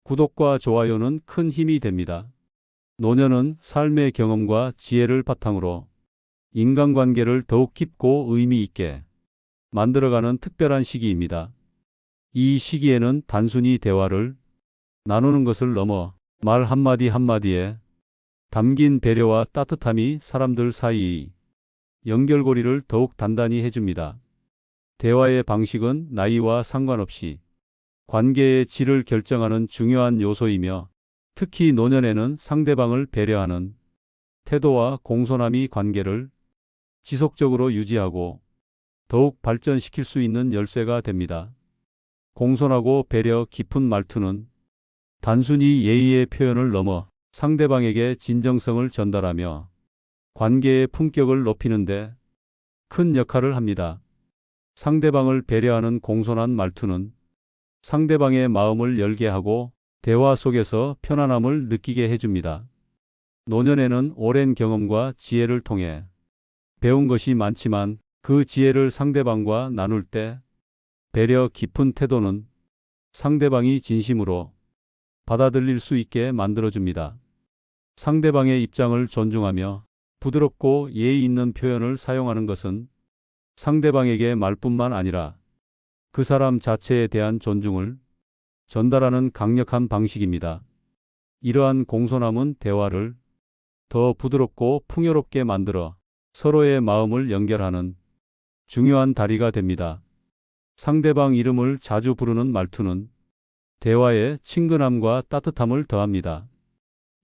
구독과 좋아요는 큰 힘이 됩니다. 노년은 삶의 경험과 지혜를 바탕으로 인간관계를 더욱 깊고 의미 있게 만들어가는 특별한 시기입니다. 이 시기에는 단순히 대화를 나누는 것을 넘어 말 한마디 한마디에 담긴 배려와 따뜻함이 사람들 사이의 연결고리를 더욱 단단히 해줍니다. 대화의 방식은 나이와 상관없이 관계의 질을 결정하는 중요한 요소이며, 특히 노년에는 상대방을 배려하는 태도와 공손함이 관계를 지속적으로 유지하고 더욱 발전시킬 수 있는 열쇠가 됩니다. 공손하고 배려 깊은 말투는 단순히 예의의 표현을 넘어 상대방에게 진정성을 전달하며 관계의 품격을 높이는데 큰 역할을 합니다. 상대방을 배려하는 공손한 말투는 상대방의 마음을 열게 하고 대화 속에서 편안함을 느끼게 해줍니다. 노년에는 오랜 경험과 지혜를 통해 배운 것이 많지만, 그 지혜를 상대방과 나눌 때 배려 깊은 태도는 상대방이 진심으로 받아들일 수 있게 만들어줍니다. 상대방의 입장을 존중하며 부드럽고 예의 있는 표현을 사용하는 것은 상대방에게 말뿐만 아니라 그 사람 자체에 대한 존중을 전달하는 강력한 방식입니다. 이러한 공손함은 대화를 더 부드럽고 풍요롭게 만들어 서로의 마음을 연결하는 중요한 다리가 됩니다. 상대방 이름을 자주 부르는 말투는 대화에 친근함과 따뜻함을 더합니다.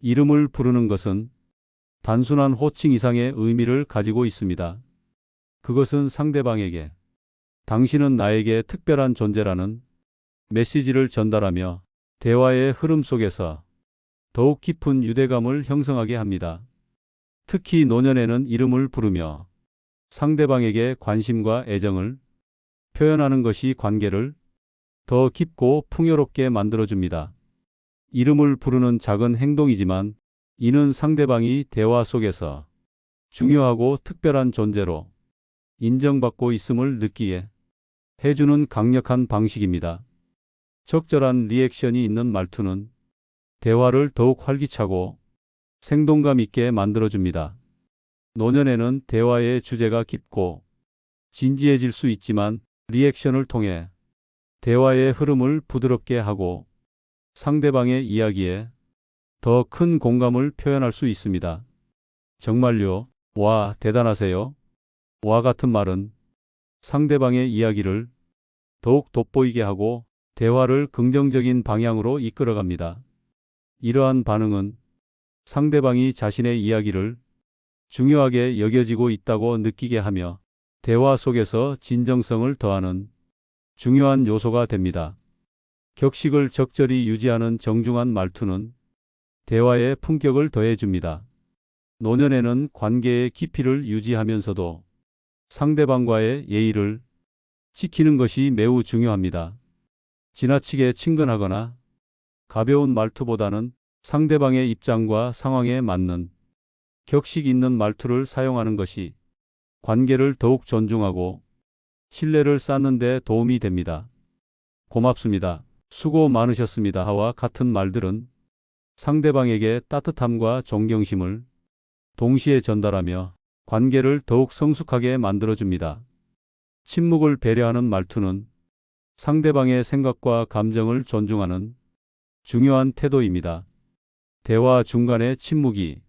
이름을 부르는 것은 단순한 호칭 이상의 의미를 가지고 있습니다. 그것은 상대방에게 당신은 나에게 특별한 존재라는 메시지를 전달하며 대화의 흐름 속에서 더욱 깊은 유대감을 형성하게 합니다. 특히 노년에는 이름을 부르며 상대방에게 관심과 애정을 표현하는 것이 관계를 더 깊고 풍요롭게 만들어줍니다. 이름을 부르는 작은 행동이지만, 이는 상대방이 대화 속에서 중요하고 특별한 존재로 인정받고 있음을 느끼게 해주는 강력한 방식입니다. 적절한 리액션이 있는 말투는 대화를 더욱 활기차고 생동감 있게 만들어줍니다. 노년에는 대화의 주제가 깊고 진지해질 수 있지만, 리액션을 통해 대화의 흐름을 부드럽게 하고 상대방의 이야기에 더 큰 공감을 표현할 수 있습니다. 정말요? 와, 대단하세요? 와 같은 말은 상대방의 이야기를 더욱 돋보이게 하고 대화를 긍정적인 방향으로 이끌어갑니다. 이러한 반응은 상대방이 자신의 이야기를 중요하게 여겨지고 있다고 느끼게 하며 대화 속에서 진정성을 더하는 중요한 요소가 됩니다. 격식을 적절히 유지하는 정중한 말투는 대화의 품격을 더해줍니다. 노년에는 관계의 깊이를 유지하면서도 상대방과의 예의를 지키는 것이 매우 중요합니다. 지나치게 친근하거나 가벼운 말투보다는 상대방의 입장과 상황에 맞는 격식 있는 말투를 사용하는 것이 관계를 더욱 존중하고 신뢰를 쌓는 데 도움이 됩니다. 고맙습니다. 수고 많으셨습니다.와 같은 말들은 상대방에게 따뜻함과 존경심을 동시에 전달하며 관계를 더욱 성숙하게 만들어줍니다. 침묵을 배려하는 말투는 상대방의 생각과 감정을 존중하는 중요한 태도입니다. 대화 중간에 침묵이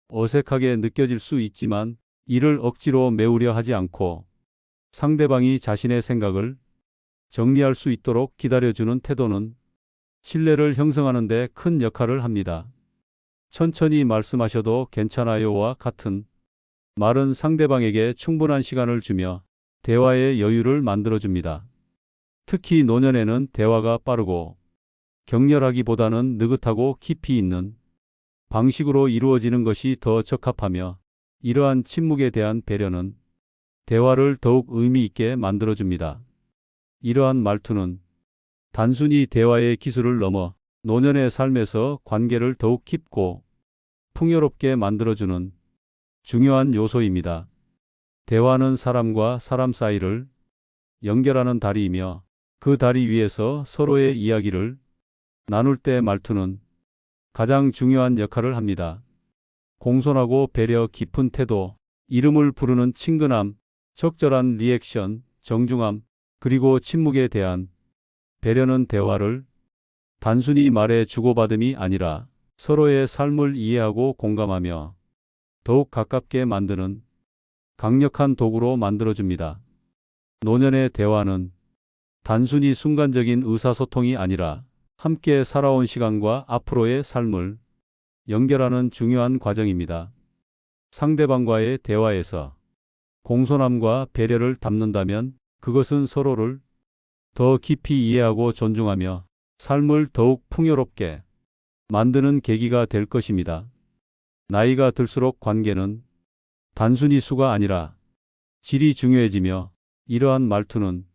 어색하게 느껴질 수 있지만, 이를 억지로 메우려 하지 않고 상대방이 자신의 생각을 정리할 수 있도록 기다려주는 태도는 신뢰를 형성하는 데 큰 역할을 합니다. 천천히 말씀하셔도 괜찮아요와 같은 말은 상대방에게 충분한 시간을 주며 대화의 여유를 만들어줍니다. 특히 노년에는 대화가 빠르고 격렬하기보다는 느긋하고 깊이 있는 방식으로 이루어지는 것이 더 적합하며, 이러한 침묵에 대한 배려는 대화를 더욱 의미 있게 만들어줍니다. 이러한 말투는 단순히 대화의 기술을 넘어 노년의 삶에서 관계를 더욱 깊고 풍요롭게 만들어주는 중요한 요소입니다. 대화는 사람과 사람 사이를 연결하는 다리이며, 그 다리 위에서 서로의 이야기를 나눌 때 말투는 가장 중요한 역할을 합니다. 공손하고 배려 깊은 태도, 이름을 부르는 친근함, 적절한 리액션, 정중함, 그리고 침묵에 대한 배려는 대화를 단순히 말의 주고받음이 아니라 서로의 삶을 이해하고 공감하며 더욱 가깝게 만드는 강력한 도구로 만들어줍니다. 노년의 대화는 단순히 순간적인 의사소통이 아니라 함께 살아온 시간과 앞으로의 삶을 연결하는 중요한 과정입니다. 상대방과의 대화에서 공손함과 배려를 담는다면 그것은 서로를 더 깊이 이해하고 존중하며 삶을 더욱 풍요롭게 만드는 계기가 될 것입니다. 나이가 들수록 관계는 단순히 수가 아니라 질이 중요해지며 이러한 말투는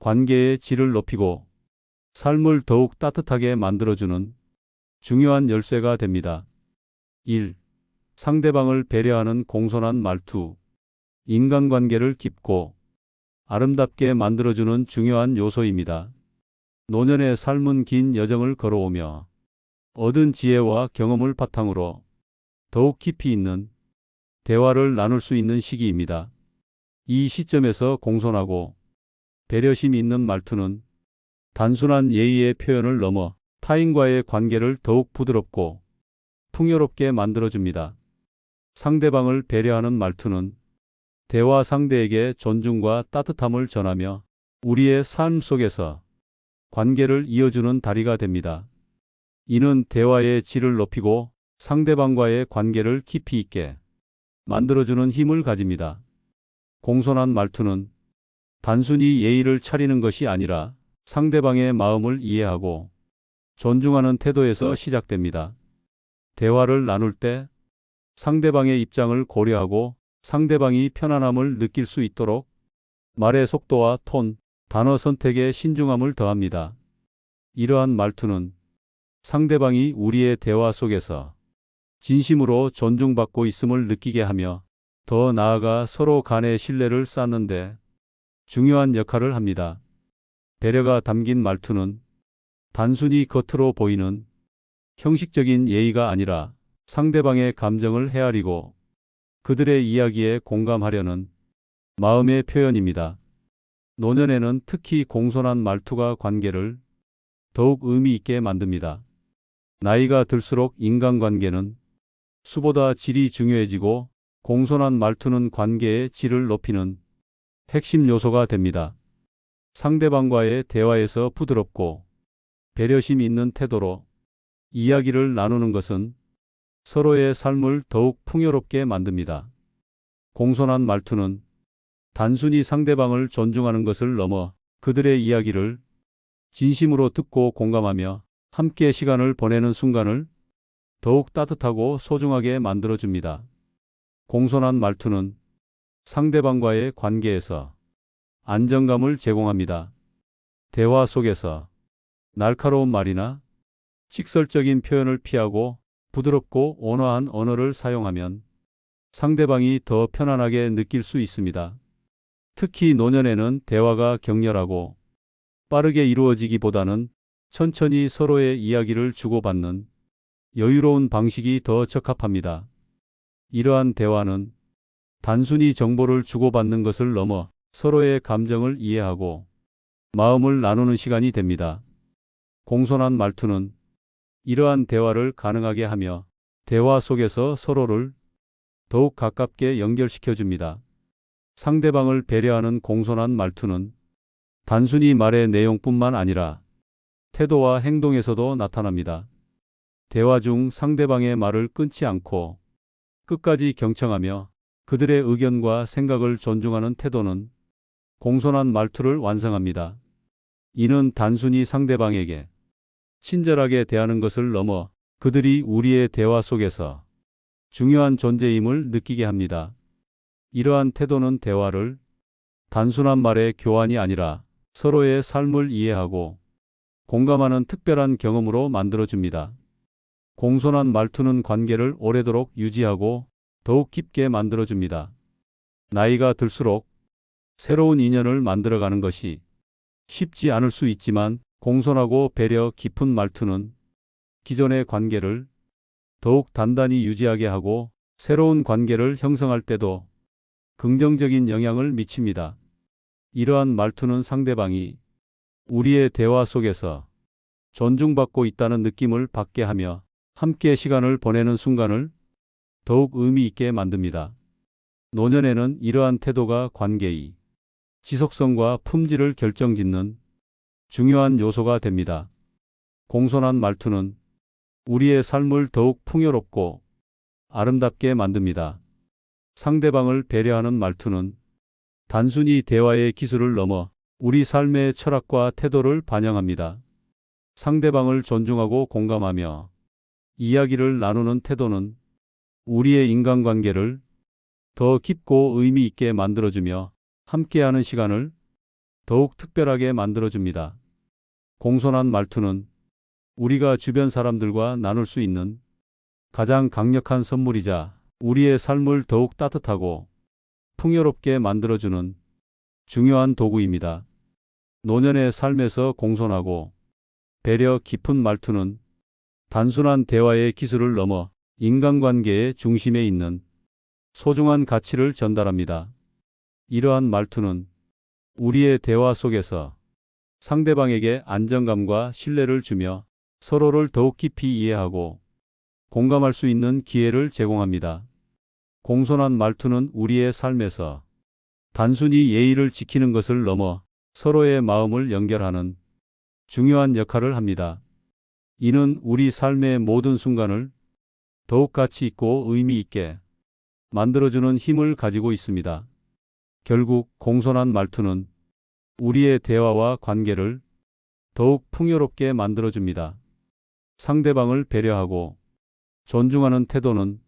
관계의 질을 높이고 삶을 더욱 따뜻하게 만들어주는 중요한 열쇠가 됩니다. 1. 상대방을 배려하는 공손한 말투. 인간관계를 깊고 아름답게 만들어주는 중요한 요소입니다. 노년의 삶은 긴 여정을 걸어오며 얻은 지혜와 경험을 바탕으로 더욱 깊이 있는 대화를 나눌 수 있는 시기입니다. 이 시점에서 공손하고 배려심 있는 말투는 단순한 예의의 표현을 넘어 타인과의 관계를 더욱 부드럽고 풍요롭게 만들어줍니다. 상대방을 배려하는 말투는 대화 상대에게 존중과 따뜻함을 전하며 우리의 삶 속에서 관계를 이어주는 다리가 됩니다. 이는 대화의 질을 높이고 상대방과의 관계를 깊이 있게 만들어주는 힘을 가집니다. 공손한 말투는 단순히 예의를 차리는 것이 아니라 상대방의 마음을 이해하고 존중하는 태도에서 시작됩니다. 대화를 나눌 때 상대방의 입장을 고려하고 상대방이 편안함을 느낄 수 있도록 말의 속도와 톤, 단어 선택에 신중함을 더합니다. 이러한 말투는 상대방이 우리의 대화 속에서 진심으로 존중받고 있음을 느끼게 하며 더 나아가 서로 간의 신뢰를 쌓는데 중요한 역할을 합니다. 배려가 담긴 말투는 단순히 겉으로 보이는 형식적인 예의가 아니라 상대방의 감정을 헤아리고 그들의 이야기에 공감하려는 마음의 표현입니다. 노년에는 특히 공손한 말투가 관계를 더욱 의미 있게 만듭니다. 나이가 들수록 인간관계는 수보다 질이 중요해지고 공손한 말투는 관계의 질을 높이는 핵심 요소가 됩니다. 상대방과의 대화에서 부드럽고 배려심 있는 태도로 이야기를 나누는 것은 서로의 삶을 더욱 풍요롭게 만듭니다. 공손한 말투는 단순히 상대방을 존중하는 것을 넘어 그들의 이야기를 진심으로 듣고 공감하며 함께 시간을 보내는 순간을 더욱 따뜻하고 소중하게 만들어줍니다. 공손한 말투는 상대방과의 관계에서 안정감을 제공합니다. 대화 속에서 날카로운 말이나 직설적인 표현을 피하고 부드럽고 온화한 언어를 사용하면 상대방이 더 편안하게 느낄 수 있습니다. 특히 노년에는 대화가 격렬하고 빠르게 이루어지기보다는 천천히 서로의 이야기를 주고받는 여유로운 방식이 더 적합합니다. 이러한 대화는 단순히 정보를 주고받는 것을 넘어 서로의 감정을 이해하고 마음을 나누는 시간이 됩니다. 공손한 말투는 이러한 대화를 가능하게 하며 대화 속에서 서로를 더욱 가깝게 연결시켜 줍니다. 상대방을 배려하는 공손한 말투는 단순히 말의 내용뿐만 아니라 태도와 행동에서도 나타납니다. 대화 중 상대방의 말을 끊지 않고 끝까지 경청하며 그들의 의견과 생각을 존중하는 태도는 공손한 말투를 완성합니다. 이는 단순히 상대방에게 친절하게 대하는 것을 넘어 그들이 우리의 대화 속에서 중요한 존재임을 느끼게 합니다. 이러한 태도는 대화를 단순한 말의 교환이 아니라 서로의 삶을 이해하고 공감하는 특별한 경험으로 만들어줍니다. 공손한 말투는 관계를 오래도록 유지하고 더욱 깊게 만들어줍니다. 나이가 들수록 새로운 인연을 만들어가는 것이 쉽지 않을 수 있지만 공손하고 배려 깊은 말투는 기존의 관계를 더욱 단단히 유지하게 하고 새로운 관계를 형성할 때도 긍정적인 영향을 미칩니다. 이러한 말투는 상대방이 우리의 대화 속에서 존중받고 있다는 느낌을 받게 하며 함께 시간을 보내는 순간을 더욱 의미 있게 만듭니다. 노년에는 이러한 태도가 관계의 지속성과 품질을 결정짓는 중요한 요소가 됩니다. 공손한 말투는 우리의 삶을 더욱 풍요롭고 아름답게 만듭니다. 상대방을 배려하는 말투는 단순히 대화의 기술을 넘어 우리 삶의 철학과 태도를 반영합니다. 상대방을 존중하고 공감하며 이야기를 나누는 태도는 우리의 인간관계를 더 깊고 의미 있게 만들어주며 함께하는 시간을 더욱 특별하게 만들어줍니다. 공손한 말투는 우리가 주변 사람들과 나눌 수 있는 가장 강력한 선물이자 우리의 삶을 더욱 따뜻하고 풍요롭게 만들어주는 중요한 도구입니다. 노년의 삶에서 공손하고 배려 깊은 말투는 단순한 대화의 기술을 넘어 인간관계의 중심에 있는 소중한 가치를 전달합니다. 이러한 말투는 우리의 대화 속에서 상대방에게 안정감과 신뢰를 주며 서로를 더욱 깊이 이해하고 공감할 수 있는 기회를 제공합니다. 공손한 말투는 우리의 삶에서 단순히 예의를 지키는 것을 넘어 서로의 마음을 연결하는 중요한 역할을 합니다. 이는 우리 삶의 모든 순간을 더욱 가치 있고 의미 있게 만들어주는 힘을 가지고 있습니다. 결국 공손한 말투는 우리의 대화와 관계를 더욱 풍요롭게 만들어줍니다. 상대방을 배려하고 존중하는 태도는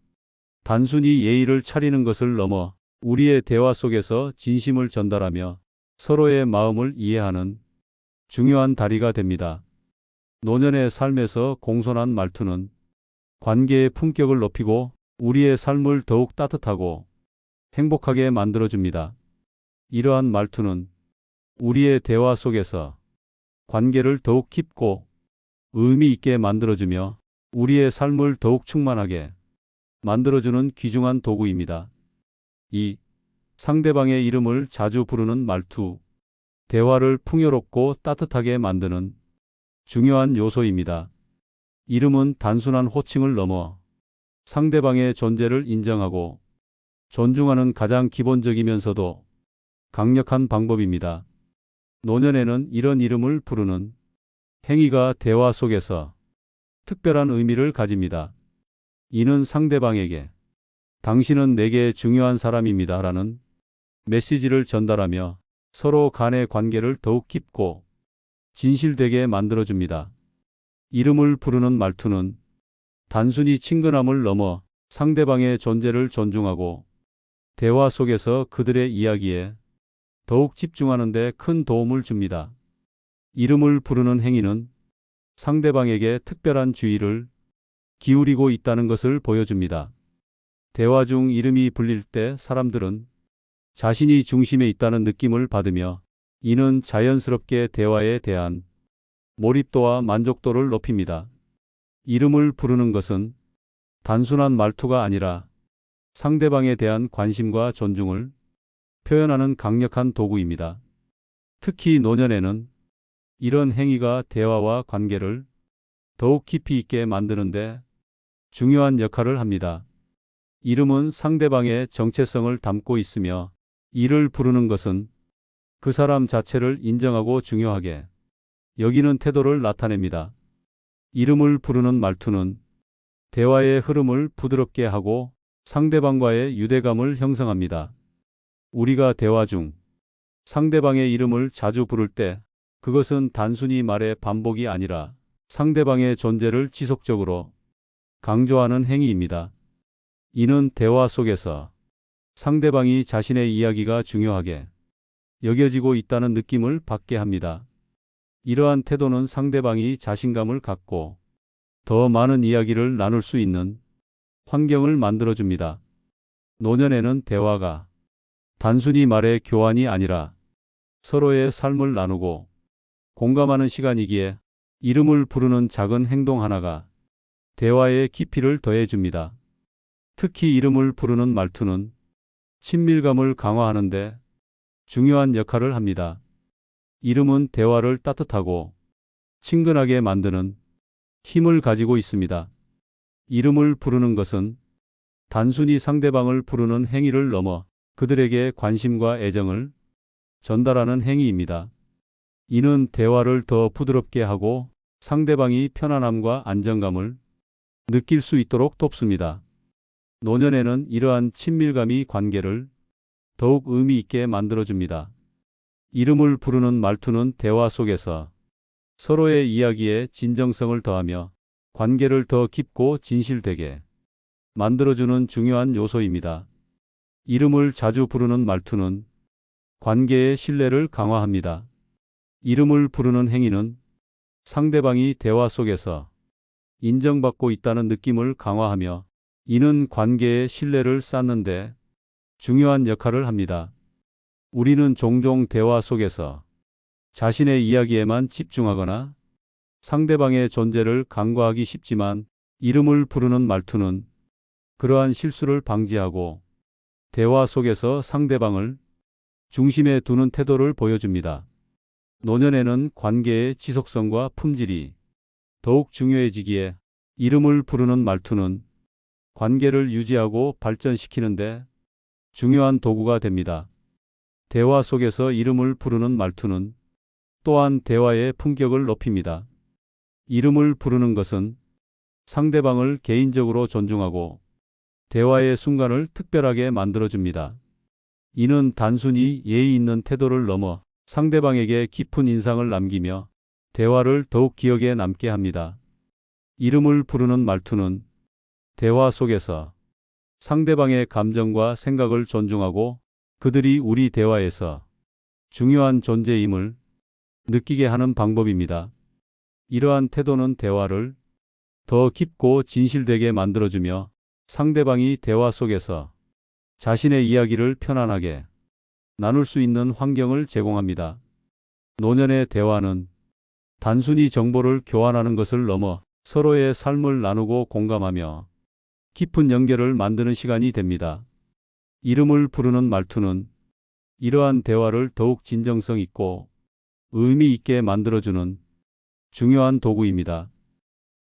단순히 예의를 차리는 것을 넘어 우리의 대화 속에서 진심을 전달하며 서로의 마음을 이해하는 중요한 다리가 됩니다. 노년의 삶에서 공손한 말투는 관계의 품격을 높이고 우리의 삶을 더욱 따뜻하고 행복하게 만들어줍니다. 이러한 말투는 우리의 대화 속에서 관계를 더욱 깊고 의미 있게 만들어주며 우리의 삶을 더욱 충만하게 만들어주는 귀중한 도구입니다. 2. 상대방의 이름을 자주 부르는 말투. 대화를 풍요롭고 따뜻하게 만드는 중요한 요소입니다. 이름은 단순한 호칭을 넘어 상대방의 존재를 인정하고 존중하는 가장 기본적이면서도 강력한 방법입니다. 노년에는 이런 이름을 부르는 행위가 대화 속에서 특별한 의미를 가집니다. 이는 상대방에게 당신은 내게 중요한 사람입니다 라는 메시지를 전달하며 서로 간의 관계를 더욱 깊고 진실되게 만들어줍니다. 이름을 부르는 말투는 단순히 친근함을 넘어 상대방의 존재를 존중하고 대화 속에서 그들의 이야기에 더욱 집중하는 데 큰 도움을 줍니다. 이름을 부르는 행위는 상대방에게 특별한 주의를 기울이고 있다는 것을 보여줍니다. 대화 중 이름이 불릴 때 사람들은 자신이 중심에 있다는 느낌을 받으며 이는 자연스럽게 대화에 대한 몰입도와 만족도를 높입니다. 이름을 부르는 것은 단순한 말투가 아니라 상대방에 대한 관심과 존중을 표현하는 강력한 도구입니다. 특히 노년에는 이런 행위가 대화와 관계를 더욱 깊이 있게 만드는데 중요한 역할을 합니다. 이름은 상대방의 정체성을 담고 있으며 이를 부르는 것은 그 사람 자체를 인정하고 중요하게 여기는 태도를 나타냅니다. 이름을 부르는 말투는 대화의 흐름을 부드럽게 하고 상대방과의 유대감을 형성합니다. 우리가 대화 중 상대방의 이름을 자주 부를 때 그것은 단순히 말의 반복이 아니라 상대방의 존재를 지속적으로 강조하는 행위입니다. 이는 대화 속에서 상대방이 자신의 이야기가 중요하게 여겨지고 있다는 느낌을 받게 합니다. 이러한 태도는 상대방이 자신감을 갖고 더 많은 이야기를 나눌 수 있는 환경을 만들어줍니다. 노년에는 대화가 단순히 말의 교환이 아니라 서로의 삶을 나누고 공감하는 시간이기에 이름을 부르는 작은 행동 하나가 대화의 깊이를 더해줍니다. 특히 이름을 부르는 말투는 친밀감을 강화하는데 중요한 역할을 합니다. 이름은 대화를 따뜻하고 친근하게 만드는 힘을 가지고 있습니다. 이름을 부르는 것은 단순히 상대방을 부르는 행위를 넘어 그들에게 관심과 애정을 전달하는 행위입니다. 이는 대화를 더 부드럽게 하고 상대방이 편안함과 안정감을 느낄 수 있도록 돕습니다. 노년에는 이러한 친밀감이 관계를 더욱 의미 있게 만들어줍니다. 이름을 부르는 말투는 대화 속에서 서로의 이야기에 진정성을 더하며 관계를 더 깊고 진실되게 만들어주는 중요한 요소입니다. 이름을 자주 부르는 말투는 관계의 신뢰를 강화합니다. 이름을 부르는 행위는 상대방이 대화 속에서 인정받고 있다는 느낌을 강화하며 이는 관계의 신뢰를 쌓는데 중요한 역할을 합니다. 우리는 종종 대화 속에서 자신의 이야기에만 집중하거나 상대방의 존재를 간과하기 쉽지만 이름을 부르는 말투는 그러한 실수를 방지하고 대화 속에서 상대방을 중심에 두는 태도를 보여줍니다. 노년에는 관계의 지속성과 품질이 더욱 중요해지기에 이름을 부르는 말투는 관계를 유지하고 발전시키는데 중요한 도구가 됩니다. 대화 속에서 이름을 부르는 말투는 또한 대화의 품격을 높입니다. 이름을 부르는 것은 상대방을 개인적으로 존중하고 대화의 순간을 특별하게 만들어줍니다. 이는 단순히 예의 있는 태도를 넘어 상대방에게 깊은 인상을 남기며 대화를 더욱 기억에 남게 합니다. 이름을 부르는 말투는 대화 속에서 상대방의 감정과 생각을 존중하고 그들이 우리 대화에서 중요한 존재임을 느끼게 하는 방법입니다. 이러한 태도는 대화를 더 깊고 진실되게 만들어주며 상대방이 대화 속에서 자신의 이야기를 편안하게 나눌 수 있는 환경을 제공합니다. 노년의 대화는 단순히 정보를 교환하는 것을 넘어 서로의 삶을 나누고 공감하며 깊은 연결을 만드는 시간이 됩니다. 이름을 부르는 말투는 이러한 대화를 더욱 진정성 있고 의미 있게 만들어주는 중요한 도구입니다.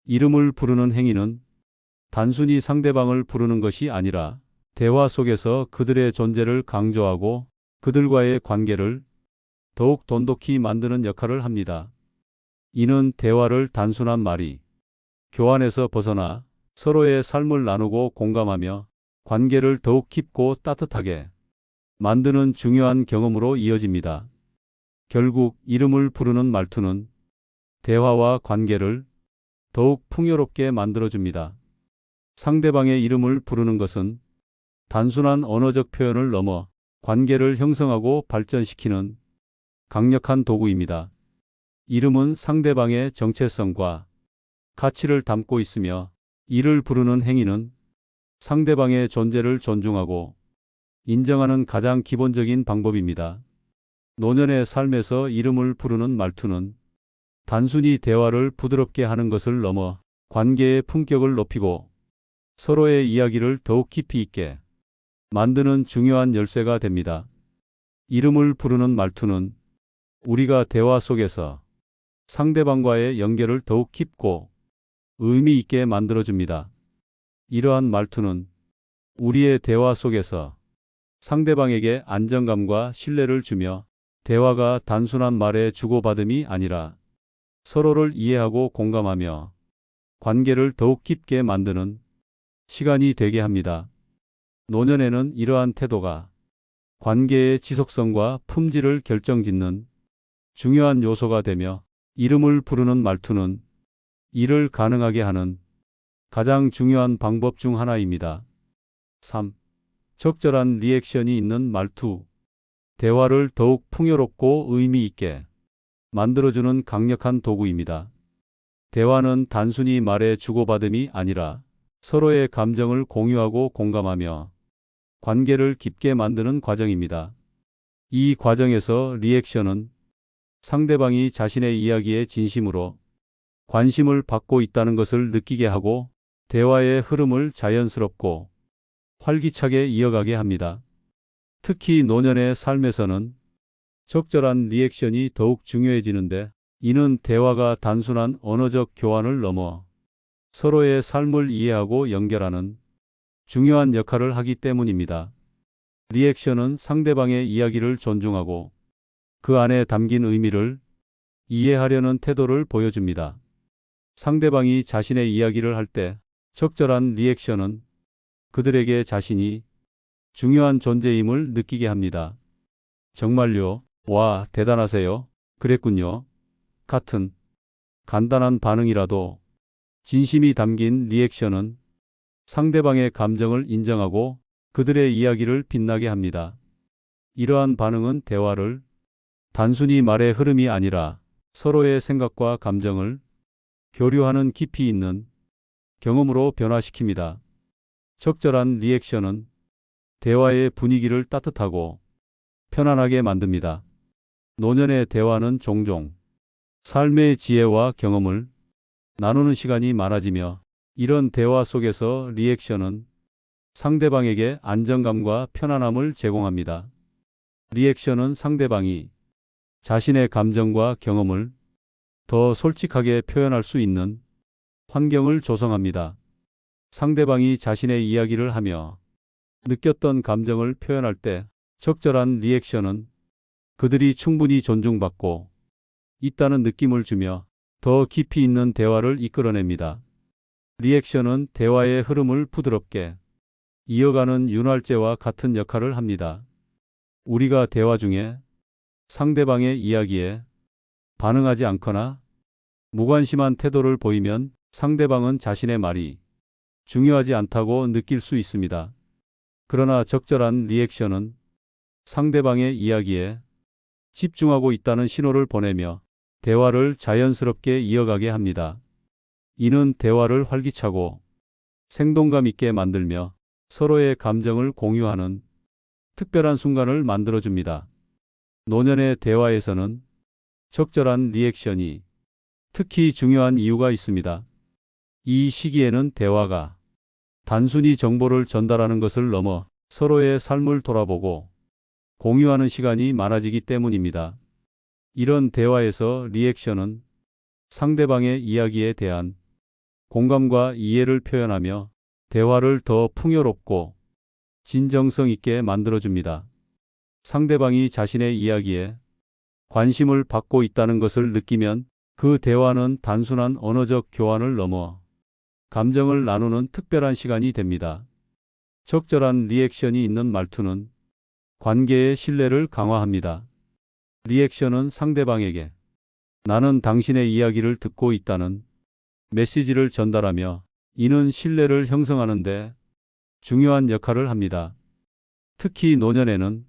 이름을 부르는 행위는 단순히 상대방을 부르는 것이 아니라 대화 속에서 그들의 존재를 강조하고 그들과의 관계를 더욱 돈독히 만드는 역할을 합니다. 이는 대화를 단순한 말이 교환에서 벗어나 서로의 삶을 나누고 공감하며 관계를 더욱 깊고 따뜻하게 만드는 중요한 경험으로 이어집니다. 결국 이름을 부르는 말투는 대화와 관계를 더욱 풍요롭게 만들어줍니다. 상대방의 이름을 부르는 것은 단순한 언어적 표현을 넘어 관계를 형성하고 발전시키는 강력한 도구입니다. 이름은 상대방의 정체성과 가치를 담고 있으며 이를 부르는 행위는 상대방의 존재를 존중하고 인정하는 가장 기본적인 방법입니다. 노년의 삶에서 이름을 부르는 말투는 단순히 대화를 부드럽게 하는 것을 넘어 관계의 품격을 높이고 서로의 이야기를 더욱 깊이 있게 만드는 중요한 열쇠가 됩니다. 이름을 부르는 말투는 우리가 대화 속에서 상대방과의 연결을 더욱 깊고 의미 있게 만들어줍니다. 이러한 말투는 우리의 대화 속에서 상대방에게 안정감과 신뢰를 주며 대화가 단순한 말의 주고받음이 아니라 서로를 이해하고 공감하며 관계를 더욱 깊게 만드는 시간이 되게 합니다. 노년에는 이러한 태도가 관계의 지속성과 품질을 결정짓는 중요한 요소가 되며 이름을 부르는 말투는 이를 가능하게 하는 가장 중요한 방법 중 하나입니다. 3. 적절한 리액션이 있는 말투. 대화를 더욱 풍요롭고 의미 있게 만들어주는 강력한 도구입니다. 대화는 단순히 말의 주고받음이 아니라 서로의 감정을 공유하고 공감하며 관계를 깊게 만드는 과정입니다. 이 과정에서 리액션은 상대방이 자신의 이야기에 진심으로 관심을 받고 있다는 것을 느끼게 하고 대화의 흐름을 자연스럽고 활기차게 이어가게 합니다. 특히 노년의 삶에서는 적절한 리액션이 더욱 중요해지는데, 이는 대화가 단순한 언어적 교환을 넘어 서로의 삶을 이해하고 연결하는 중요한 역할을 하기 때문입니다. 리액션은 상대방의 이야기를 존중하고 그 안에 담긴 의미를 이해하려는 태도를 보여줍니다. 상대방이 자신의 이야기를 할 때 적절한 리액션은 그들에게 자신이 중요한 존재임을 느끼게 합니다. 정말요? 와, 대단하세요. 그랬군요. 같은 간단한 반응이라도 진심이 담긴 리액션은 상대방의 감정을 인정하고 그들의 이야기를 빛나게 합니다. 이러한 반응은 대화를 단순히 말의 흐름이 아니라 서로의 생각과 감정을 교류하는 깊이 있는 경험으로 변화시킵니다. 적절한 리액션은 대화의 분위기를 따뜻하고 편안하게 만듭니다. 노년의 대화는 종종 삶의 지혜와 경험을 나누는 시간이 많아지며, 이런 대화 속에서 리액션은 상대방에게 안정감과 편안함을 제공합니다. 리액션은 상대방이 자신의 감정과 경험을 더 솔직하게 표현할 수 있는 환경을 조성합니다. 상대방이 자신의 이야기를 하며 느꼈던 감정을 표현할 때 적절한 리액션은 그들이 충분히 존중받고 있다는 느낌을 주며 더 깊이 있는 대화를 이끌어냅니다. 리액션은 대화의 흐름을 부드럽게 이어가는 윤활제와 같은 역할을 합니다. 우리가 대화 중에 상대방의 이야기에 반응하지 않거나 무관심한 태도를 보이면 상대방은 자신의 말이 중요하지 않다고 느낄 수 있습니다. 그러나 적절한 리액션은 상대방의 이야기에 집중하고 있다는 신호를 보내며 대화를 자연스럽게 이어가게 합니다. 이는 대화를 활기차고 생동감 있게 만들며 서로의 감정을 공유하는 특별한 순간을 만들어줍니다. 노년의 대화에서는 적절한 리액션이 특히 중요한 이유가 있습니다. 이 시기에는 대화가 단순히 정보를 전달하는 것을 넘어 서로의 삶을 돌아보고 공유하는 시간이 많아지기 때문입니다. 이런 대화에서 리액션은 상대방의 이야기에 대한 공감과 이해를 표현하며 대화를 더 풍요롭고 진정성 있게 만들어줍니다. 상대방이 자신의 이야기에 관심을 받고 있다는 것을 느끼면 그 대화는 단순한 언어적 교환을 넘어 감정을 나누는 특별한 시간이 됩니다. 적절한 리액션이 있는 말투는 관계의 신뢰를 강화합니다. 리액션은 상대방에게 나는 당신의 이야기를 듣고 있다는 메시지를 전달하며, 이는 신뢰를 형성하는 데 중요한 역할을 합니다. 특히 노년에는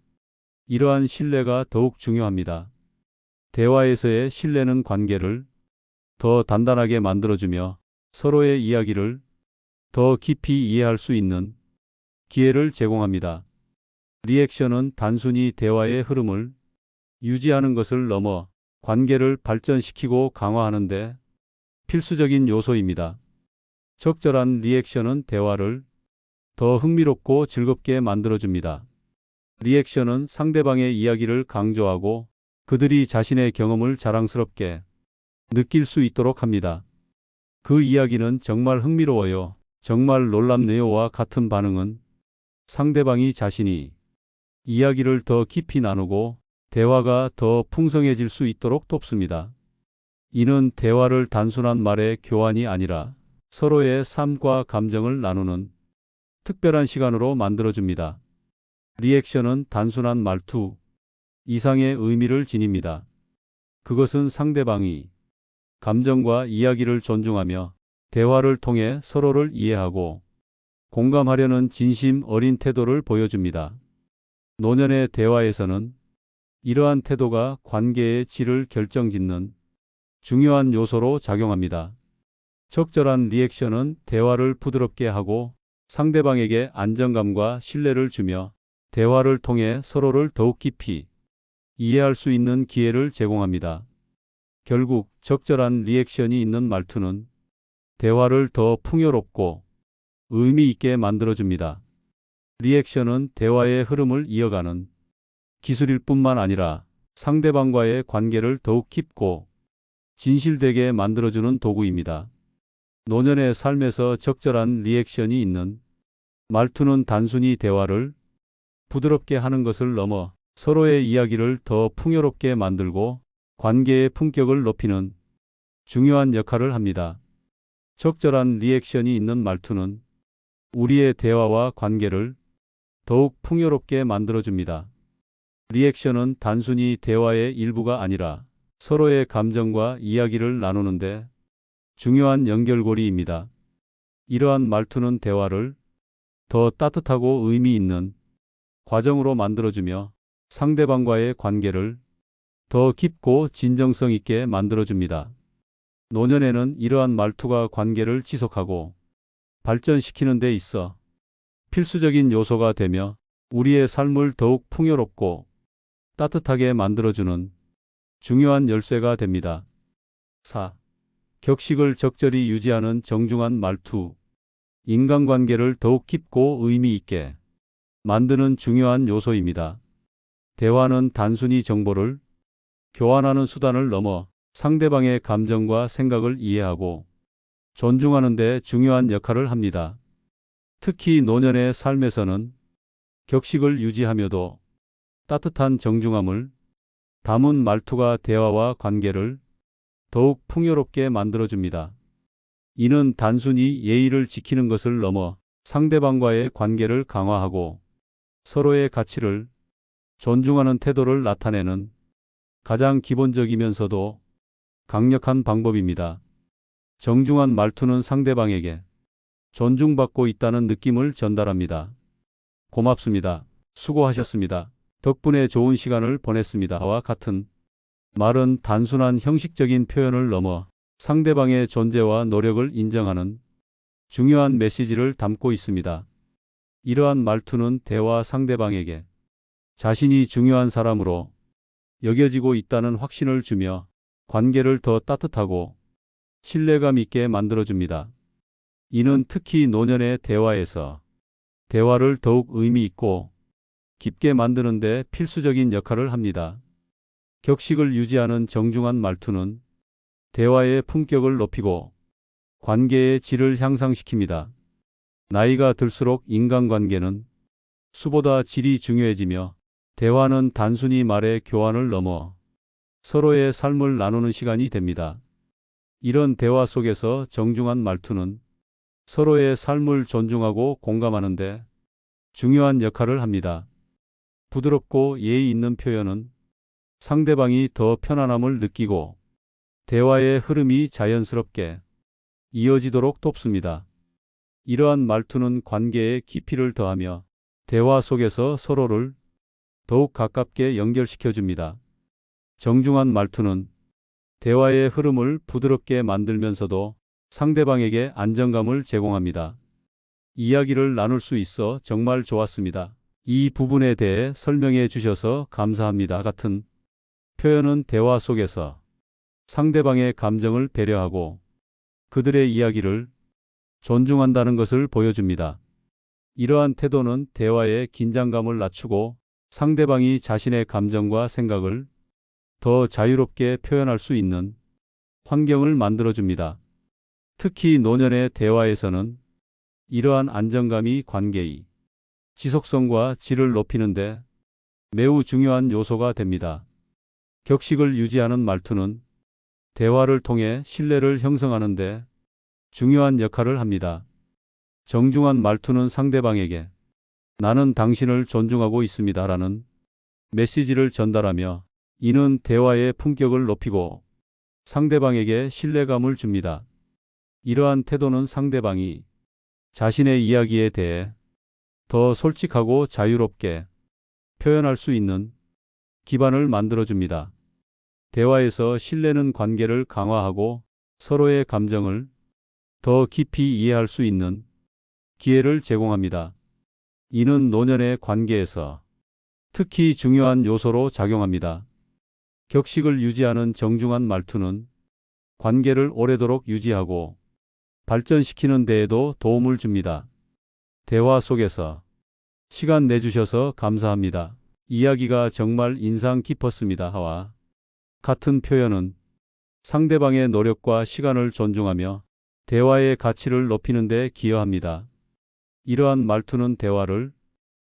이러한 신뢰가 더욱 중요합니다. 대화에서의 신뢰는 관계를 더 단단하게 만들어주며 서로의 이야기를 더 깊이 이해할 수 있는 기회를 제공합니다. 리액션은 단순히 대화의 흐름을 유지하는 것을 넘어 관계를 발전시키고 강화하는 데 필수적인 요소입니다. 적절한 리액션은 대화를 더 흥미롭고 즐겁게 만들어줍니다. 리액션은 상대방의 이야기를 강조하고 그들이 자신의 경험을 자랑스럽게 느낄 수 있도록 합니다. 그 이야기는 정말 흥미로워요. 정말 놀랍네요와 같은 반응은 상대방이 자신이 이야기를 더 깊이 나누고 대화가 더 풍성해질 수 있도록 돕습니다. 이는 대화를 단순한 말의 교환이 아니라 서로의 삶과 감정을 나누는 특별한 시간으로 만들어줍니다. 리액션은 단순한 말투 이상의 의미를 지닙니다. 그것은 상대방이 감정과 이야기를 존중하며 대화를 통해 서로를 이해하고 공감하려는 진심 어린 태도를 보여줍니다. 노년의 대화에서는 이러한 태도가 관계의 질을 결정짓는 중요한 요소로 작용합니다. 적절한 리액션은 대화를 부드럽게 하고 상대방에게 안정감과 신뢰를 주며 대화를 통해 서로를 더욱 깊이 이해할 수 있는 기회를 제공합니다. 결국 적절한 리액션이 있는 말투는 대화를 더 풍요롭고 의미 있게 만들어줍니다. 리액션은 대화의 흐름을 이어가는 기술일 뿐만 아니라 상대방과의 관계를 더욱 깊고 진실되게 만들어주는 도구입니다. 노년의 삶에서 적절한 리액션이 있는 말투는 단순히 대화를 부드럽게 하는 것을 넘어 서로의 이야기를 더 풍요롭게 만들고 관계의 품격을 높이는 중요한 역할을 합니다. 적절한 리액션이 있는 말투는 우리의 대화와 관계를 더욱 풍요롭게 만들어줍니다. 리액션은 단순히 대화의 일부가 아니라 서로의 감정과 이야기를 나누는데 중요한 연결고리입니다. 이러한 말투는 대화를 더 따뜻하고 의미 있는 과정으로 만들어주며 상대방과의 관계를 더 깊고 진정성 있게 만들어줍니다. 노년에는 이러한 말투가 관계를 지속하고 발전시키는 데 있어 필수적인 요소가 되며 우리의 삶을 더욱 풍요롭고 따뜻하게 만들어주는 중요한 열쇠가 됩니다. 4. 격식을 적절히 유지하는 정중한 말투. 인간관계를 더욱 깊고 의미 있게 만드는 중요한 요소입니다. 대화는 단순히 정보를 교환하는 수단을 넘어 상대방의 감정과 생각을 이해하고 존중하는 데 중요한 역할을 합니다. 특히 노년의 삶에서는 격식을 유지하며도 따뜻한 정중함을 담은 말투가 대화와 관계를 더욱 풍요롭게 만들어줍니다. 이는 단순히 예의를 지키는 것을 넘어 상대방과의 관계를 강화하고 서로의 가치를 존중하는 태도를 나타내는 가장 기본적이면서도 강력한 방법입니다. 정중한 말투는 상대방에게 존중받고 있다는 느낌을 전달합니다. 고맙습니다. 수고하셨습니다. 덕분에 좋은 시간을 보냈습니다.와 같은 말은 단순한 형식적인 표현을 넘어 상대방의 존재와 노력을 인정하는 중요한 메시지를 담고 있습니다. 이러한 말투는 대화 상대방에게 자신이 중요한 사람으로 여겨지고 있다는 확신을 주며 관계를 더 따뜻하고 신뢰감 있게 만들어줍니다. 이는 특히 노년의 대화에서 대화를 더욱 의미 있고 깊게 만드는 데 필수적인 역할을 합니다. 격식을 유지하는 정중한 말투는 대화의 품격을 높이고 관계의 질을 향상시킵니다. 나이가 들수록 인간관계는 수보다 질이 중요해지며 대화는 단순히 말의 교환을 넘어 서로의 삶을 나누는 시간이 됩니다. 이런 대화 속에서 정중한 말투는 서로의 삶을 존중하고 공감하는데 중요한 역할을 합니다. 부드럽고 예의 있는 표현은 상대방이 더 편안함을 느끼고 대화의 흐름이 자연스럽게 이어지도록 돕습니다. 이러한 말투는 관계의 깊이를 더하며 대화 속에서 서로를 더욱 가깝게 연결시켜줍니다. 정중한 말투는 대화의 흐름을 부드럽게 만들면서도 상대방에게 안정감을 제공합니다. 이야기를 나눌 수 있어 정말 좋았습니다. 이 부분에 대해 설명해 주셔서 감사합니다. 같은 표현은 대화 속에서 상대방의 감정을 배려하고 그들의 이야기를 존중한다는 것을 보여줍니다. 이러한 태도는 대화의 긴장감을 낮추고 상대방이 자신의 감정과 생각을 더 자유롭게 표현할 수 있는 환경을 만들어줍니다. 특히 노년의 대화에서는 이러한 안정감이 관계의 지속성과 질을 높이는데 매우 중요한 요소가 됩니다. 격식을 유지하는 말투는 대화를 통해 신뢰를 형성하는 데 중요한 역할을 합니다. 정중한 말투는 상대방에게 나는 당신을 존중하고 있습니다라는 메시지를 전달하며 이는 대화의 품격을 높이고 상대방에게 신뢰감을 줍니다. 이러한 태도는 상대방이 자신의 이야기에 대해 더 솔직하고 자유롭게 표현할 수 있는 기반을 만들어줍니다. 대화에서 신뢰는 관계를 강화하고 서로의 감정을 더 깊이 이해할 수 있는 기회를 제공합니다. 이는 노년의 관계에서 특히 중요한 요소로 작용합니다. 격식을 유지하는 정중한 말투는 관계를 오래도록 유지하고 발전시키는 데에도 도움을 줍니다. 대화 속에서 시간 내주셔서 감사합니다. 이야기가 정말 인상 깊었습니다. 와 같은 표현은 상대방의 노력과 시간을 존중하며 대화의 가치를 높이는 데 기여합니다. 이러한 말투는 대화를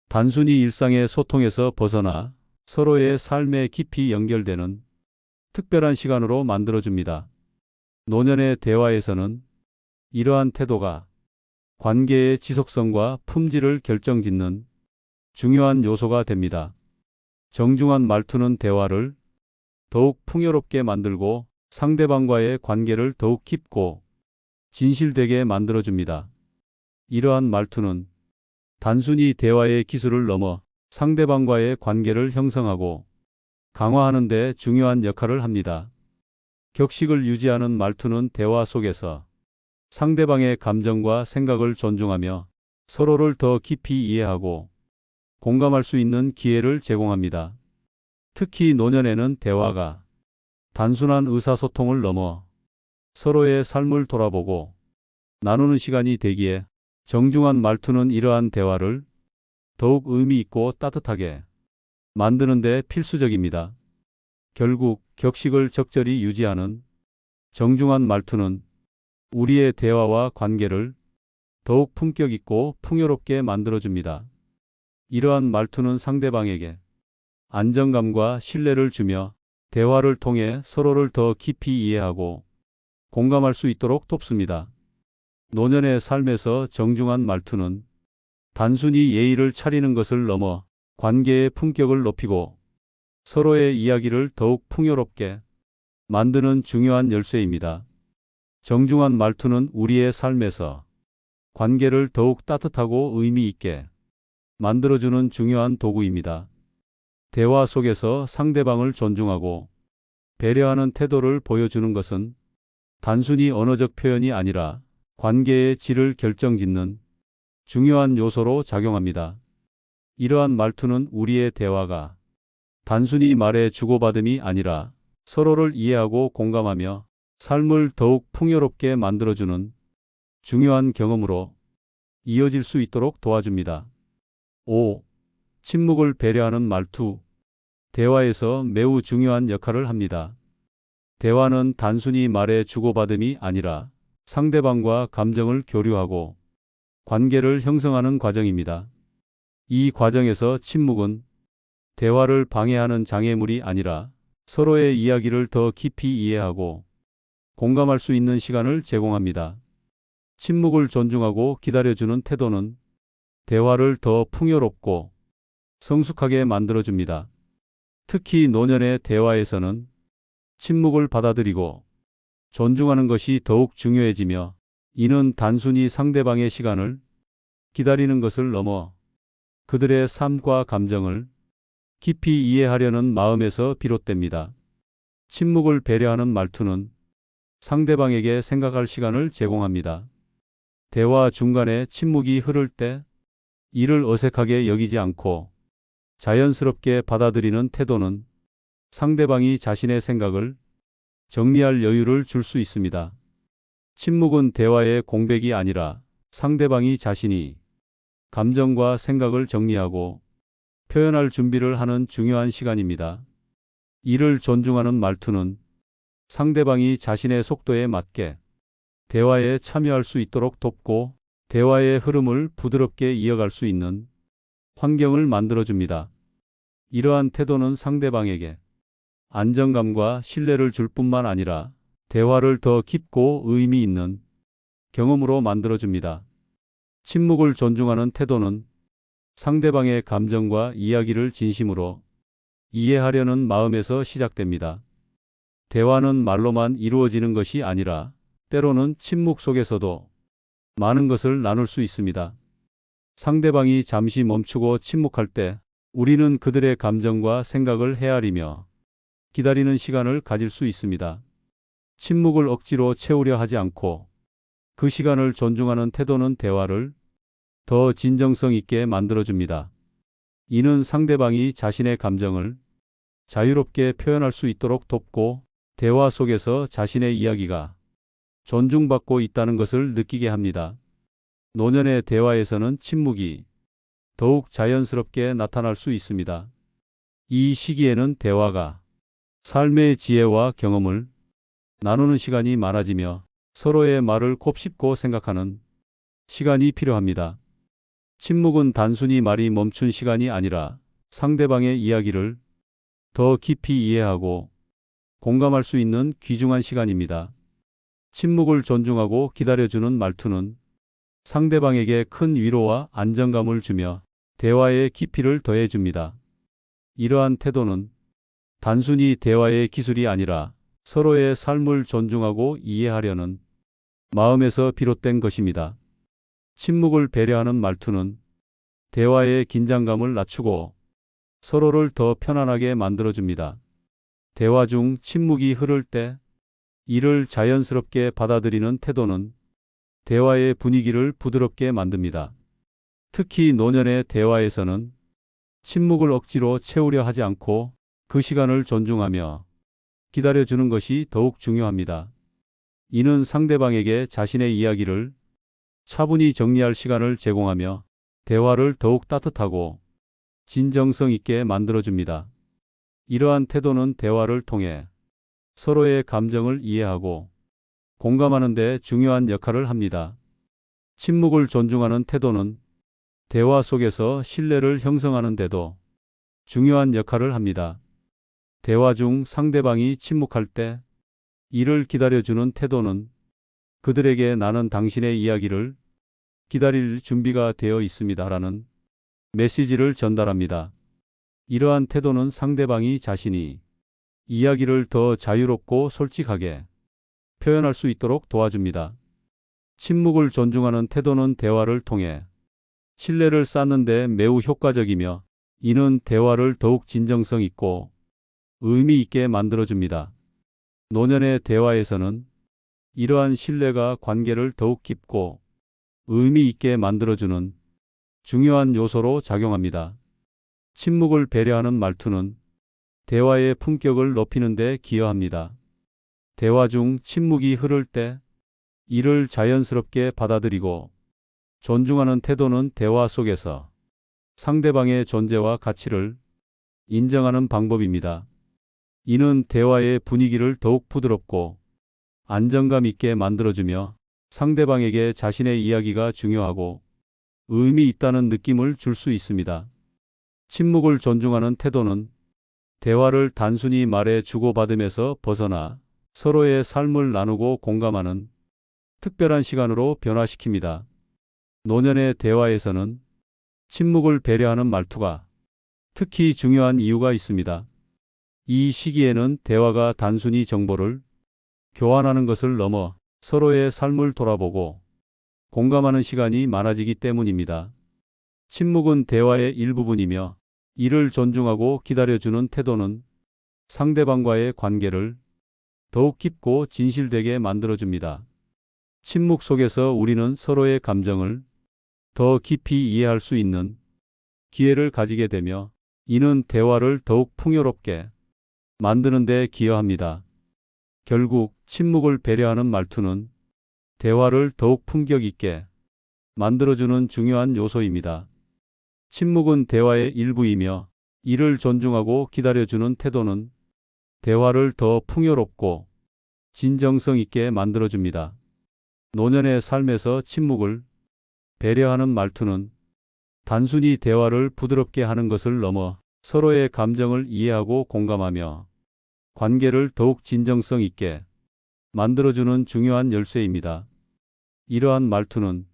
단순히 일상의 소통에서 벗어나 서로의 삶에 깊이 연결되는 특별한 시간으로 만들어줍니다. 노년의 대화에서는 이러한 태도가 관계의 지속성과 품질을 결정짓는 중요한 요소가 됩니다. 정중한 말투는 대화를 더욱 풍요롭게 만들고 상대방과의 관계를 더욱 깊고 진실되게 만들어줍니다. 이러한 말투는 단순히 대화의 기술을 넘어 상대방과의 관계를 형성하고 강화하는 데 중요한 역할을 합니다. 격식을 유지하는 말투는 대화 속에서 상대방의 감정과 생각을 존중하며 서로를 더 깊이 이해하고 공감할 수 있는 기회를 제공합니다. 특히 노년에는 대화가 단순한 의사소통을 넘어 서로의 삶을 돌아보고 나누는 시간이 되기에 정중한 말투는 이러한 대화를 더욱 의미 있고 따뜻하게 만드는 데 필수적입니다. 결국 격식을 적절히 유지하는 정중한 말투는 우리의 대화와 관계를 더욱 품격 있고 풍요롭게 만들어줍니다. 이러한 말투는 상대방에게 안정감과 신뢰를 주며 대화를 통해 서로를 더 깊이 이해하고 공감할 수 있도록 돕습니다. 노년의 삶에서 정중한 말투는 단순히 예의를 차리는 것을 넘어 관계의 품격을 높이고 서로의 이야기를 더욱 풍요롭게 만드는 중요한 열쇠입니다. 정중한 말투는 우리의 삶에서 관계를 더욱 따뜻하고 의미 있게 만들어주는 중요한 도구입니다. 대화 속에서 상대방을 존중하고 배려하는 태도를 보여주는 것은 단순히 언어적 표현이 아니라 관계의 질을 결정짓는 중요한 요소로 작용합니다. 이러한 말투는 우리의 대화가 단순히 말의 주고받음이 아니라 서로를 이해하고 공감하며 삶을 더욱 풍요롭게 만들어주는 중요한 경험으로 이어질 수 있도록 도와줍니다. 5. 침묵을 배려하는 말투. 대화에서 매우 중요한 역할을 합니다. 대화는 단순히 말의 주고받음이 아니라 상대방과 감정을 교류하고 관계를 형성하는 과정입니다. 이 과정에서 침묵은 대화를 방해하는 장애물이 아니라 서로의 이야기를 더 깊이 이해하고 공감할 수 있는 시간을 제공합니다. 침묵을 존중하고 기다려주는 태도는 대화를 더 풍요롭고 성숙하게 만들어줍니다. 특히 노년의 대화에서는 침묵을 받아들이고 존중하는 것이 더욱 중요해지며 이는 단순히 상대방의 시간을 기다리는 것을 넘어 그들의 삶과 감정을 깊이 이해하려는 마음에서 비롯됩니다. 침묵을 배려하는 말투는 상대방에게 생각할 시간을 제공합니다. 대화 중간에 침묵이 흐를 때 이를 어색하게 여기지 않고 자연스럽게 받아들이는 태도는 상대방이 자신의 생각을 정리할 여유를 줄 수 있습니다. 침묵은 대화의 공백이 아니라 상대방이 자신이 감정과 생각을 정리하고 표현할 준비를 하는 중요한 시간입니다. 이를 존중하는 말투는 상대방이 자신의 속도에 맞게 대화에 참여할 수 있도록 돕고 대화의 흐름을 부드럽게 이어갈 수 있는 환경을 만들어줍니다. 이러한 태도는 상대방에게 안정감과 신뢰를 줄 뿐만 아니라 대화를 더 깊고 의미 있는 경험으로 만들어줍니다. 침묵을 존중하는 태도는 상대방의 감정과 이야기를 진심으로 이해하려는 마음에서 시작됩니다. 대화는 말로만 이루어지는 것이 아니라 때로는 침묵 속에서도 많은 것을 나눌 수 있습니다. 상대방이 잠시 멈추고 침묵할 때 우리는 그들의 감정과 생각을 헤아리며 기다리는 시간을 가질 수 있습니다. 침묵을 억지로 채우려 하지 않고 그 시간을 존중하는 태도는 대화를 더 진정성 있게 만들어줍니다. 이는 상대방이 자신의 감정을 자유롭게 표현할 수 있도록 돕고 대화 속에서 자신의 이야기가 존중받고 있다는 것을 느끼게 합니다. 노년의 대화에서는 침묵이 더욱 자연스럽게 나타날 수 있습니다. 이 시기에는 대화가 삶의 지혜와 경험을 나누는 시간이 많아지며 서로의 말을 곱씹고 생각하는 시간이 필요합니다. 침묵은 단순히 말이 멈춘 시간이 아니라 상대방의 이야기를 더 깊이 이해하고 공감할 수 있는 귀중한 시간입니다. 침묵을 존중하고 기다려주는 말투는 상대방에게 큰 위로와 안정감을 주며 대화의 깊이를 더해줍니다. 이러한 태도는 단순히 대화의 기술이 아니라 서로의 삶을 존중하고 이해하려는 마음에서 비롯된 것입니다. 침묵을 배려하는 말투는 대화의 긴장감을 낮추고 서로를 더 편안하게 만들어줍니다. 대화 중 침묵이 흐를 때 이를 자연스럽게 받아들이는 태도는 대화의 분위기를 부드럽게 만듭니다. 특히 노년의 대화에서는 침묵을 억지로 채우려 하지 않고 그 시간을 존중하며 기다려주는 것이 더욱 중요합니다. 이는 상대방에게 자신의 이야기를 차분히 정리할 시간을 제공하며 대화를 더욱 따뜻하고 진정성 있게 만들어줍니다. 이러한 태도는 대화를 통해 서로의 감정을 이해하고 공감하는 데 중요한 역할을 합니다. 침묵을 존중하는 태도는 대화 속에서 신뢰를 형성하는 데도 중요한 역할을 합니다. 대화 중 상대방이 침묵할 때 이를 기다려주는 태도는 그들에게 나는 당신의 이야기를 기다릴 준비가 되어 있습니다라는 메시지를 전달합니다. 이러한 태도는 상대방이 자신이 이야기를 더 자유롭고 솔직하게 표현할 수 있도록 도와줍니다. 침묵을 존중하는 태도는 대화를 통해 신뢰를 쌓는 데 매우 효과적이며 이는 대화를 더욱 진정성 있고 의미 있게 만들어줍니다. 노년의 대화에서는 이러한 신뢰가 관계를 더욱 깊고 의미 있게 만들어주는 중요한 요소로 작용합니다. 침묵을 배려하는 말투는 대화의 품격을 높이는 데 기여합니다. 대화 중 침묵이 흐를 때 이를 자연스럽게 받아들이고 존중하는 태도는 대화 속에서 상대방의 존재와 가치를 인정하는 방법입니다. 이는 대화의 분위기를 더욱 부드럽고 안정감 있게 만들어주며 상대방에게 자신의 이야기가 중요하고 의미 있다는 느낌을 줄 수 있습니다. 침묵을 존중하는 태도는 대화를 단순히 말의 주고받음에서 벗어나 서로의 삶을 나누고 공감하는 특별한 시간으로 변화시킵니다. 노년의 대화에서는 침묵을 배려하는 말투가 특히 중요한 이유가 있습니다. 이 시기에는 대화가 단순히 정보를 교환하는 것을 넘어 서로의 삶을 돌아보고 공감하는 시간이 많아지기 때문입니다. 침묵은 대화의 일부분이며 이를 존중하고 기다려주는 태도는 상대방과의 관계를 더욱 깊고 진실되게 만들어줍니다. 침묵 속에서 우리는 서로의 감정을 더 깊이 이해할 수 있는 기회를 가지게 되며 이는 대화를 더욱 풍요롭게 만드는 데 기여합니다. 결국 침묵을 배려하는 말투는 대화를 더욱 품격 있게 만들어주는 중요한 요소입니다. 침묵은 대화의 일부이며 이를 존중하고 기다려주는 태도는 대화를 더 풍요롭고 진정성 있게 만들어줍니다. 노년의 삶에서 침묵을 배려하는 말투는 단순히 대화를 부드럽게 하는 것을 넘어 서로의 감정을 이해하고 공감하며 관계를 더욱 진정성 있게 만들어주는 중요한 열쇠입니다. 이러한 말투는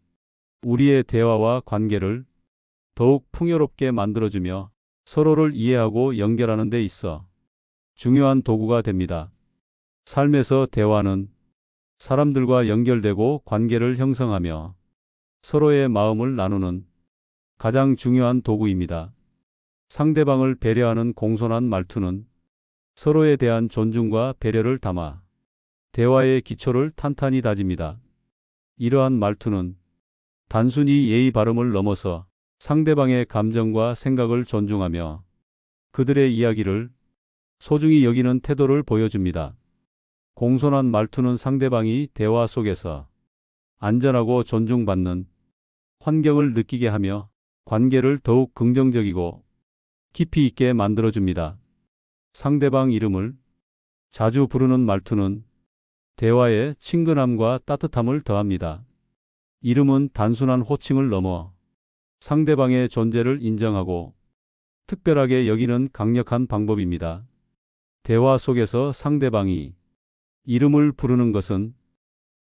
우리의 대화와 관계를 더욱 풍요롭게 만들어주며 서로를 이해하고 연결하는 데 있어 중요한 도구가 됩니다. 삶에서 대화는 사람들과 연결되고 관계를 형성하며 서로의 마음을 나누는 가장 중요한 도구입니다. 상대방을 배려하는 공손한 말투는 서로에 대한 존중과 배려를 담아 대화의 기초를 탄탄히 다집니다. 이러한 말투는 단순히 예의 바름을 넘어서 상대방의 감정과 생각을 존중하며 그들의 이야기를 소중히 여기는 태도를 보여줍니다. 공손한 말투는 상대방이 대화 속에서 안전하고 존중받는 환경을 느끼게 하며 관계를 더욱 긍정적이고 깊이 있게 만들어줍니다. 상대방 이름을 자주 부르는 말투는 대화에 친근함과 따뜻함을 더합니다. 이름은 단순한 호칭을 넘어 상대방의 존재를 인정하고 특별하게 여기는 강력한 방법입니다. 대화 속에서 상대방이 이름을 부르는 것은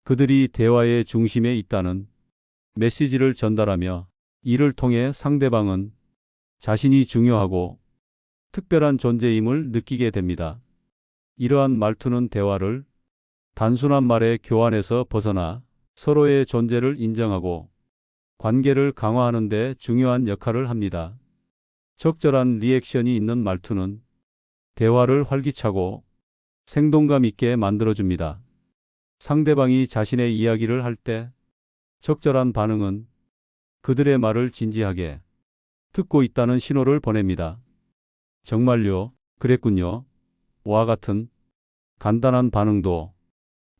그들이 대화의 중심에 있다는 메시지를 전달하며 이를 통해 상대방은 자신이 중요하고 특별한 존재임을 느끼게 됩니다. 이러한 말투는 대화를 단순한 말의 교환에서 벗어나 서로의 존재를 인정하고 관계를 강화하는 데 중요한 역할을 합니다. 적절한 리액션이 있는 말투는 대화를 활기차고 생동감 있게 만들어줍니다. 상대방이 자신의 이야기를 할 때 적절한 반응은 그들의 말을 진지하게 듣고 있다는 신호를 보냅니다. 정말요, 그랬군요. 와 같은 간단한 반응도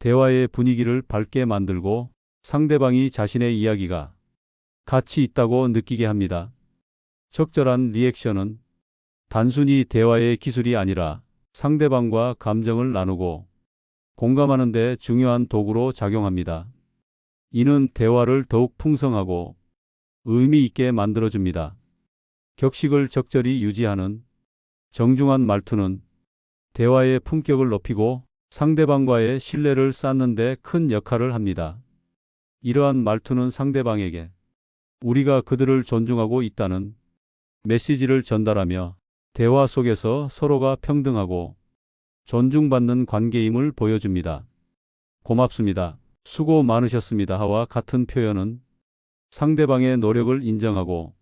대화의 분위기를 밝게 만들고 상대방이 자신의 이야기가 가치 있다고 느끼게 합니다. 적절한 리액션은 단순히 대화의 기술이 아니라 상대방과 감정을 나누고 공감하는 데 중요한 도구로 작용합니다. 이는 대화를 더욱 풍성하고 의미 있게 만들어줍니다. 격식을 적절히 유지하는 정중한 말투는 대화의 품격을 높이고 상대방과의 신뢰를 쌓는 데 큰 역할을 합니다. 이러한 말투는 상대방에게 우리가 그들을 존중하고 있다는 메시지를 전달하며 대화 속에서 서로가 평등하고 존중받는 관계임을 보여줍니다. 고맙습니다. 수고 많으셨습니다와 같은 표현은 상대방의 노력을 인정하고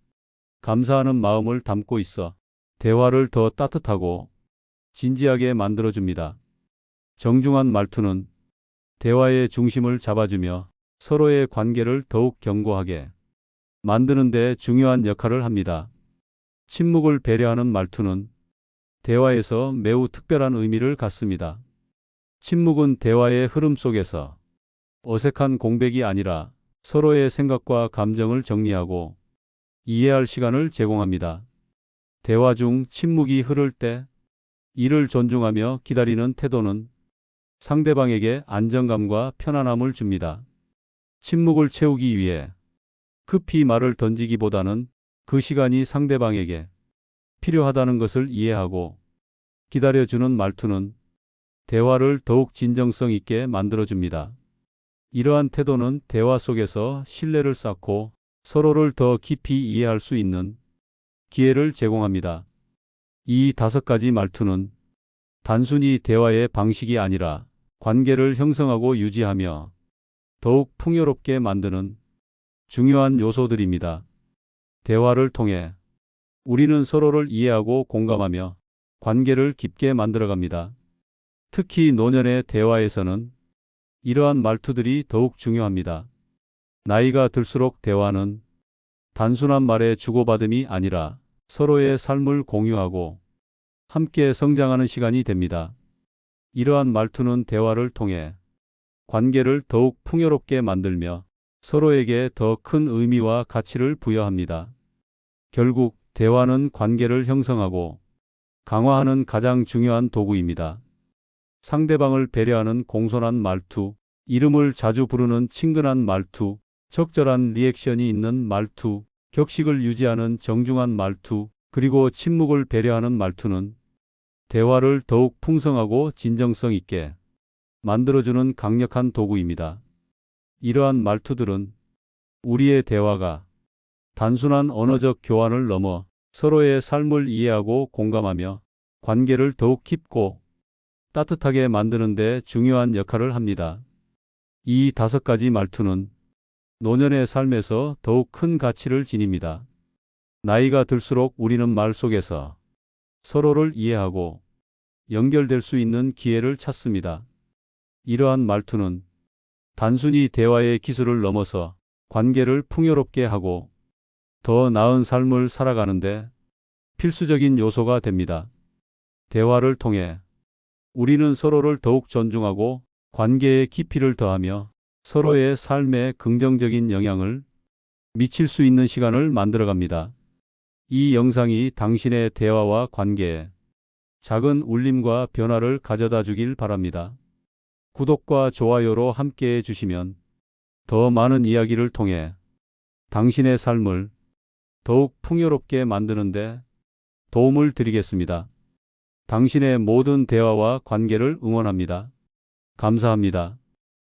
감사하는 마음을 담고 있어 대화를 더 따뜻하고 진지하게 만들어줍니다. 정중한 말투는 대화의 중심을 잡아주며 서로의 관계를 더욱 견고하게 만드는 데 중요한 역할을 합니다. 침묵을 배려하는 말투는 대화에서 매우 특별한 의미를 갖습니다. 침묵은 대화의 흐름 속에서 어색한 공백이 아니라 서로의 생각과 감정을 정리하고 이해할 시간을 제공합니다. 대화 중 침묵이 흐를 때 이를 존중하며 기다리는 태도는 상대방에게 안정감과 편안함을 줍니다. 침묵을 채우기 위해 급히 말을 던지기보다는 그 시간이 상대방에게 필요하다는 것을 이해하고 기다려주는 말투는 대화를 더욱 진정성 있게 만들어줍니다. 이러한 태도는 대화 속에서 신뢰를 쌓고 서로를 더 깊이 이해할 수 있는 기회를 제공합니다. 이 5가지 말투는 단순히 대화의 방식이 아니라 관계를 형성하고 유지하며 더욱 풍요롭게 만드는 중요한 요소들입니다. 대화를 통해 우리는 서로를 이해하고 공감하며 관계를 깊게 만들어갑니다. 특히 노년의 대화에서는 이러한 말투들이 더욱 중요합니다. 나이가 들수록 대화는 단순한 말의 주고받음이 아니라 서로의 삶을 공유하고 함께 성장하는 시간이 됩니다. 이러한 말투는 대화를 통해 관계를 더욱 풍요롭게 만들며 서로에게 더 큰 의미와 가치를 부여합니다. 결국 대화는 관계를 형성하고 강화하는 가장 중요한 도구입니다. 상대방을 배려하는 공손한 말투, 이름을 자주 부르는 친근한 말투, 적절한 리액션이 있는 말투, 격식을 유지하는 정중한 말투, 그리고 침묵을 배려하는 말투는 대화를 더욱 풍성하고 진정성 있게 만들어주는 강력한 도구입니다. 이러한 말투들은 우리의 대화가 단순한 언어적 교환을 넘어 서로의 삶을 이해하고 공감하며 관계를 더욱 깊고 따뜻하게 만드는 데 중요한 역할을 합니다. 이 5가지 말투는 노년의 삶에서 더욱 큰 가치를 지닙니다. 나이가 들수록 우리는 말 속에서 서로를 이해하고 연결될 수 있는 기회를 찾습니다. 이러한 말투는 단순히 대화의 기술을 넘어서 관계를 풍요롭게 하고 더 나은 삶을 살아가는데 필수적인 요소가 됩니다. 대화를 통해 우리는 서로를 더욱 존중하고 관계의 깊이를 더하며 서로의 삶에 긍정적인 영향을 미칠 수 있는 시간을 만들어갑니다. 이 영상이 당신의 대화와 관계에 작은 울림과 변화를 가져다 주길 바랍니다. 구독과 좋아요로 함께해 주시면 더 많은 이야기를 통해 당신의 삶을 더욱 풍요롭게 만드는데 도움을 드리겠습니다. 당신의 모든 대화와 관계를 응원합니다. 감사합니다.